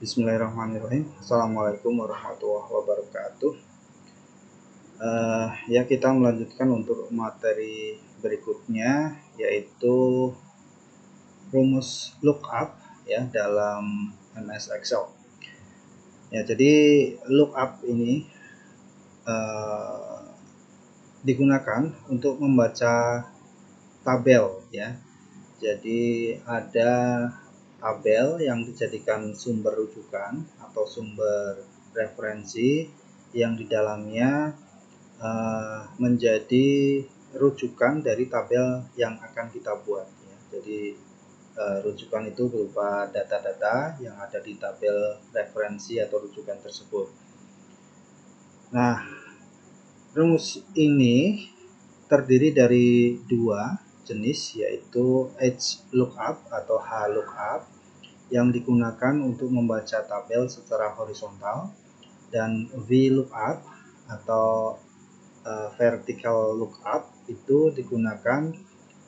Bismillahirrahmanirrahim. Assalamualaikum warahmatullahi wabarakatuh. Ya, kita melanjutkan untuk materi berikutnya, yaitu rumus lookup ya dalam MS Excel. Ya, jadi lookup ini digunakan untuk membaca tabel ya. Jadi ada tabel yang dijadikan sumber rujukan atau sumber referensi yang di dalamnya menjadi rujukan dari tabel yang akan kita buat ya. Jadi rujukan itu berupa data-data yang ada di tabel referensi atau rujukan tersebut. Nah, rumus ini terdiri dari dua jenis, yaitu HLOOKUP atau HLOOKUP yang digunakan untuk membaca tabel secara horizontal, dan VLOOKUP atau vertical lookup itu digunakan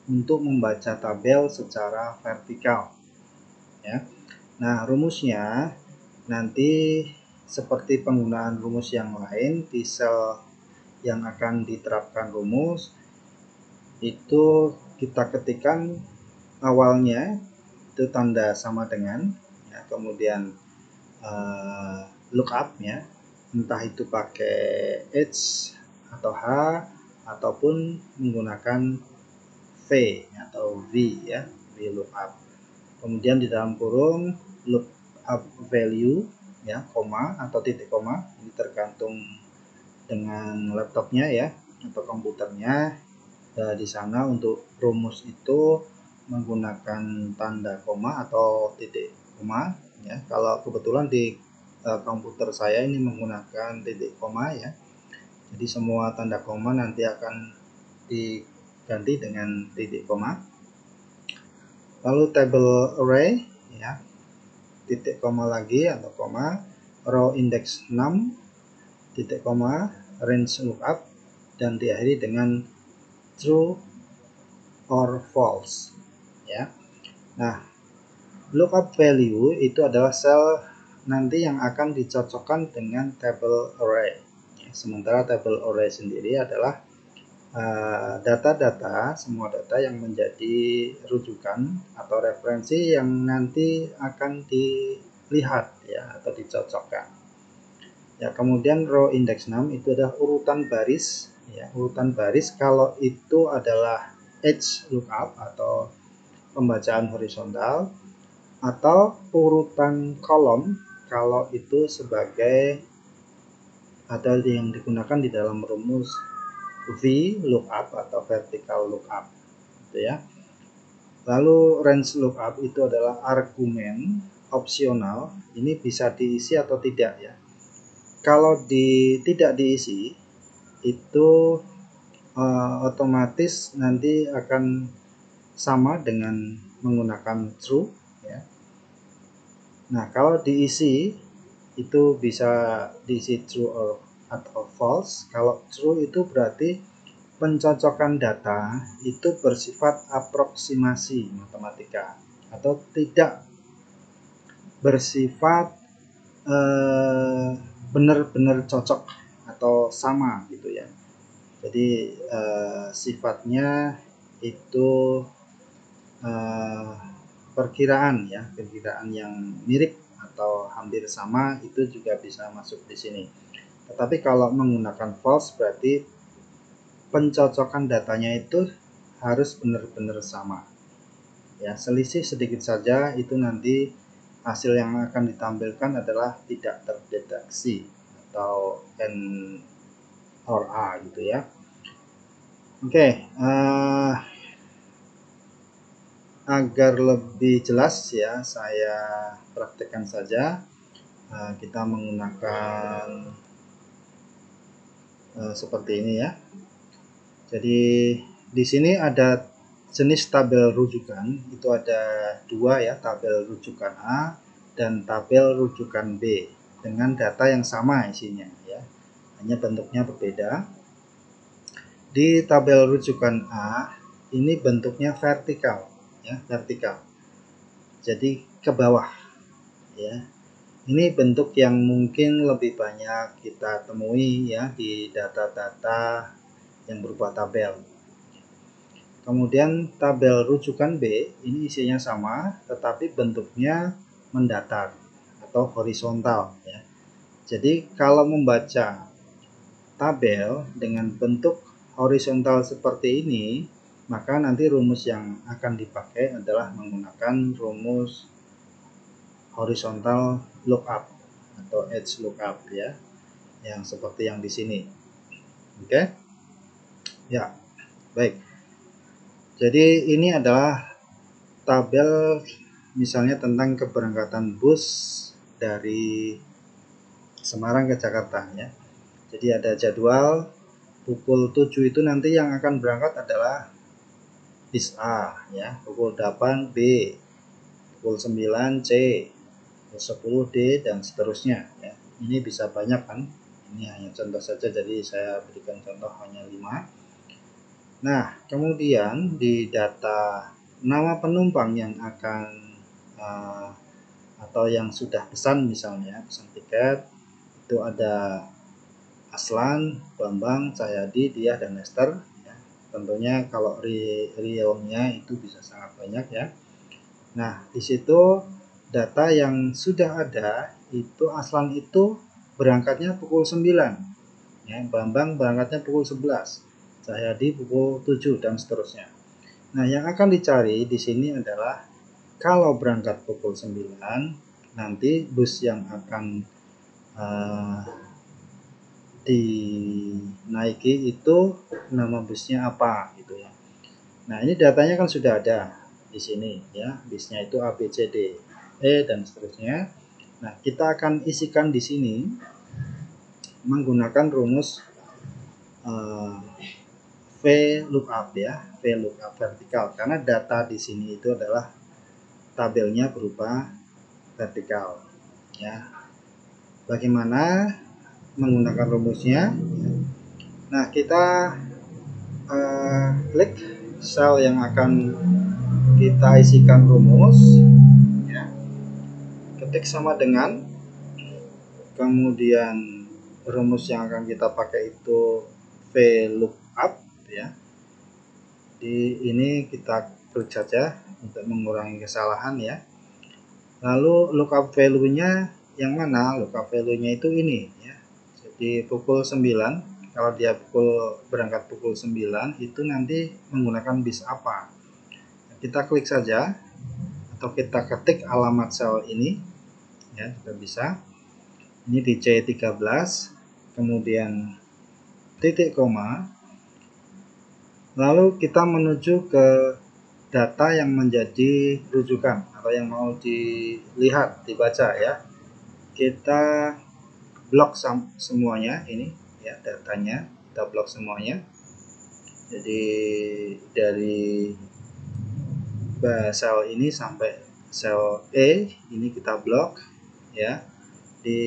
untuk membaca tabel secara vertikal ya. Nah, rumusnya nanti seperti penggunaan rumus yang lain, di sel yang akan diterapkan rumus itu kita ketikkan awalnya itu tanda sama dengan ya, kemudian lookup ya, entah itu pakai H atau H ataupun menggunakan V atau V ya, V lookup. Kemudian di dalam kurung lookup value ya, koma atau titik koma, ini tergantung dengan laptopnya ya atau komputernya. Di sana untuk rumus itu menggunakan tanda koma atau titik koma ya. Kalau kebetulan di komputer saya ini menggunakan titik koma ya. Jadi semua tanda koma nanti akan diganti dengan titik koma. Lalu table array ya, titik koma lagi atau koma, row index 6 titik koma, range lookup, dan diakhiri dengan true or false ya. Nah, lookup value itu adalah sel nanti yang akan dicocokkan dengan table array ya. Sementara table array sendiri adalah data-data, semua data yang menjadi rujukan atau referensi yang nanti akan dilihat ya atau dicocokkan ya. Kemudian row index 6 itu adalah urutan baris ya, urutan baris kalau itu adalah H lookup atau pembacaan horizontal, atau urutan kolom kalau itu sebagai ada yang digunakan di dalam rumus V lookup atau vertical lookup gitu ya. Lalu range lookup itu adalah argumen opsional, ini bisa diisi atau tidak ya. Kalau tidak diisi itu otomatis nanti akan sama dengan menggunakan true ya. Nah, kalau diisi itu bisa diisi true atau false. Kalau true itu berarti pencocokan data itu bersifat aproksimasi matematika atau tidak bersifat benar-benar cocok atau sama gitu ya. Jadi sifatnya itu perkiraan ya, perkiraan yang mirip atau hampir sama itu juga bisa masuk di sini. Tetapi kalau menggunakan false berarti pencocokan datanya itu harus benar-benar sama ya. Selisih sedikit saja itu nanti hasil yang akan ditampilkan adalah tidak terdeteksi atau N or A gitu ya. Oke, agar lebih jelas ya, saya praktekkan saja. Kita menggunakan seperti ini ya. Jadi di sini ada jenis tabel rujukan, itu ada dua ya, tabel rujukan A dan tabel rujukan B dengan data yang sama isinya ya, hanya bentuknya berbeda. Di tabel rujukan A ini bentuknya vertikal ya, vertikal. Jadi ke bawah ya. Ini bentuk yang mungkin lebih banyak kita temui ya di data-data yang berupa tabel. Kemudian tabel rujukan B ini isinya sama tetapi bentuknya mendatar atau horizontal ya. Jadi kalau membaca tabel dengan bentuk horizontal seperti ini, maka nanti rumus yang akan dipakai adalah menggunakan rumus horizontal lookup atau edge lookup ya, yang seperti yang di sini. Oke? Ya, baik. Jadi ini adalah tabel misalnya tentang keberangkatan bus dari Semarang ke Jakarta ya. Jadi ada jadwal pukul 7 itu nanti yang akan berangkat adalah bis A ya, pukul 8 B, pukul 9 C, pukul 10 D dan seterusnya ya. Ini bisa banyak kan? Ini hanya contoh saja, jadi saya berikan contoh hanya 5. Nah, kemudian di data nama penumpang yang akan atau yang sudah pesan misalnya, pesan tiket, itu ada Aslan, Bambang, Cahyadi, Diah, dan Lester ya. Tentunya kalau realnya itu bisa sangat banyak ya. Nah, di situ data yang sudah ada itu Aslan itu berangkatnya pukul 9 ya, Bambang berangkatnya pukul 11, Cahyadi pukul 7 dan seterusnya. Nah, yang akan dicari di sini adalah kalau berangkat pukul 9 nanti bus yang akan dinaiki itu nama busnya apa gitu ya. Nah, ini datanya kan sudah ada di sini ya, bisnya itu A B C D E dan seterusnya. Nah, kita akan isikan di sini menggunakan rumus VLOOKUP ya, VLOOKUP vertikal, karena data di sini itu adalah tabelnya berupa vertikal ya. Bagaimana menggunakan rumusnya? Nah, kita klik sel yang akan kita isikan rumus ya. Ketik sama dengan, kemudian rumus yang akan kita pakai itu VLOOKUP ya. Di ini kita klik saja untuk mengurangi kesalahan ya. Lalu lookup value-nya yang mana? Lookup value-nya itu ini ya. Jadi pukul 9, kalau dia berangkat pukul 9 itu nanti menggunakan bis apa? Kita klik saja atau kita ketik alamat sel ini ya, sudah bisa. Ini di C13, kemudian titik koma, lalu kita menuju ke data yang menjadi rujukan atau yang mau dilihat, dibaca ya. Kita blok semuanya ini ya, datanya kita blok semuanya. Jadi dari sel ini sampai sel E ini kita blok ya. Di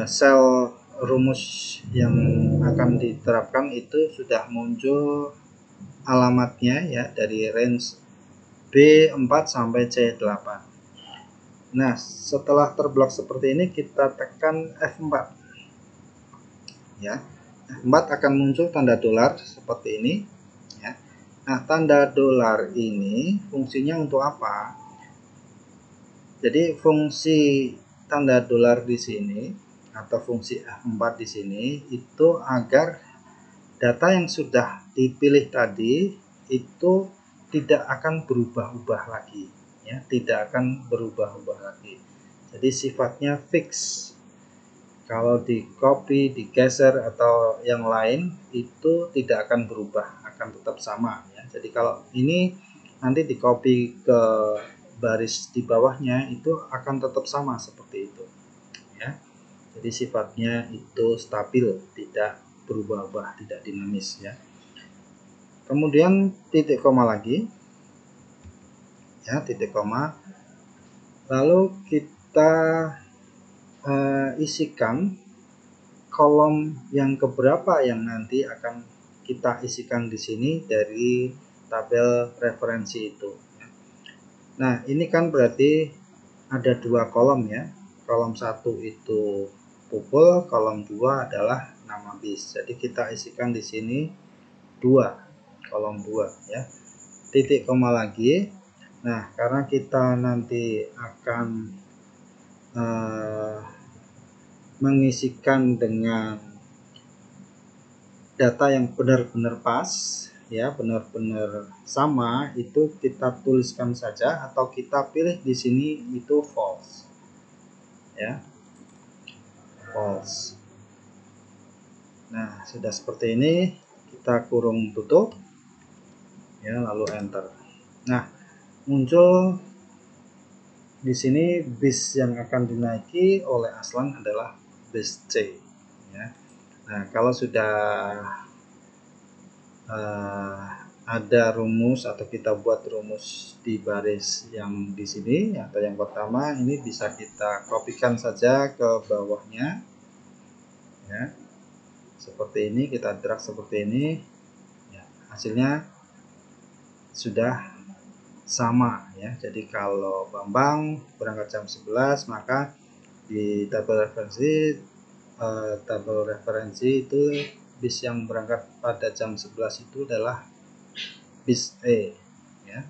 sel rumus yang akan diterapkan itu sudah muncul alamatnya ya, dari range B4 sampai C8. Nah, setelah terblok seperti ini kita tekan F4 ya. F4 akan muncul tanda dolar seperti ini ya. Nah, tanda dolar ini fungsinya untuk apa? Jadi fungsi tanda dolar di sini atau fungsi F4 di sini itu agar data yang sudah dipilih tadi itu tidak akan berubah-ubah lagi ya, tidak akan berubah-ubah lagi. Jadi sifatnya fix. Kalau di copy, digeser atau yang lain itu tidak akan berubah, akan tetap sama ya. Jadi kalau ini nanti di copy ke baris di bawahnya itu akan tetap sama seperti itu ya. Jadi sifatnya itu stabil, tidak berubah-ubah, tidak dinamis ya. Kemudian titik koma lagi ya, titik koma, lalu kita isikan kolom yang keberapa yang nanti akan kita isikan di sini dari tabel referensi itu. Nah, ini kan berarti ada dua kolom ya. Kolom 1 itu pupul, kolom 2 adalah nama bis. Jadi kita isikan di sini 2, kolom 2 ya. Titik koma lagi. Nah, karena kita nanti akan mengisikan dengan data yang benar-benar pas ya, benar-benar sama, itu kita tuliskan saja atau kita pilih di sini itu false ya, false. Nah, sudah seperti ini, kita kurung tutup ya, lalu enter. Nah, muncul di sini bis yang akan dinaiki oleh Aslan adalah bis C ya. Nah, kalau sudah ada rumus atau kita buat rumus di baris yang di sini atau yang pertama, ini bisa kita kopikan saja ke bawahnya ya. Seperti ini, kita drag seperti ini ya, hasilnya sudah sama ya. Jadi kalau Bambang berangkat jam 11, maka di tabel referensi itu bis yang berangkat pada jam 11 itu adalah bis E ya.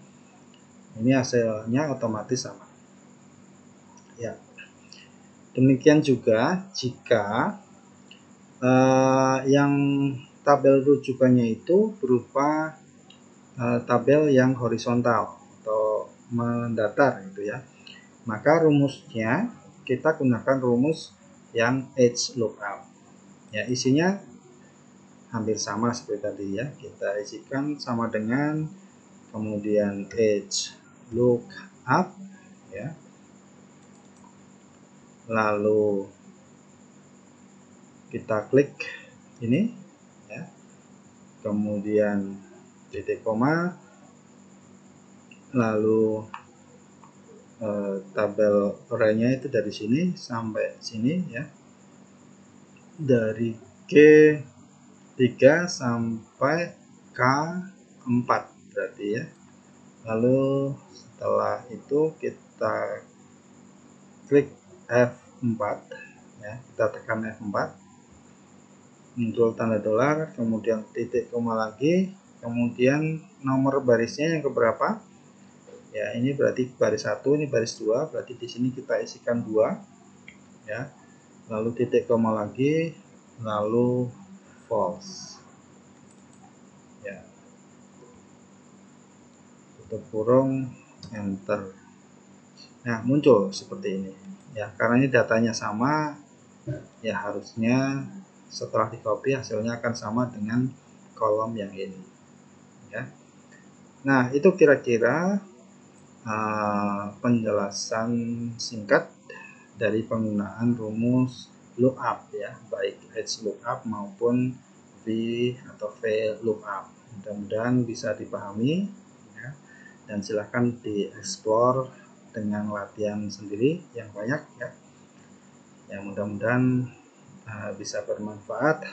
Ini hasilnya otomatis sama ya. Demikian juga jika yang tabel rujukannya itu berupa tabel yang horizontal atau mendatar gitu ya, maka rumusnya kita gunakan rumus yang edge lookup ya. Isinya hampir sama seperti tadi ya, kita isikan sama dengan kemudian edge lookup ya, lalu kita klik ini ya, kemudian titik koma, lalu tabel arraynya itu dari sini sampai sini ya, dari G3 sampai K4 berarti ya. Lalu setelah itu kita klik F4 ya, kita tekan F4, muncul tanda dolar, kemudian titik koma lagi, kemudian nomor barisnya yang keberapa ya, ini berarti baris 1, ini baris 2, berarti di sini kita isikan 2 ya, lalu titik koma lagi, lalu false ya, tutup kurung, enter. Nah, muncul seperti ini ya, karena ini datanya sama ya, harusnya setelah di copy hasilnya akan sama dengan kolom yang ini ya. Nah, itu kira-kira penjelasan singkat dari penggunaan rumus lookup ya, baik edge lookup maupun V atau V lookup. Mudah-mudahan bisa dipahami ya, dan silahkan dieksplor dengan latihan sendiri yang banyak ya. Yang mudah-mudahan bisa bermanfaat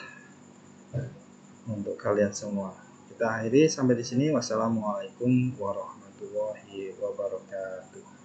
untuk kalian semua. Kita akhiri sampai di sini. Wassalamualaikum warahmatullahi wabarakatuh.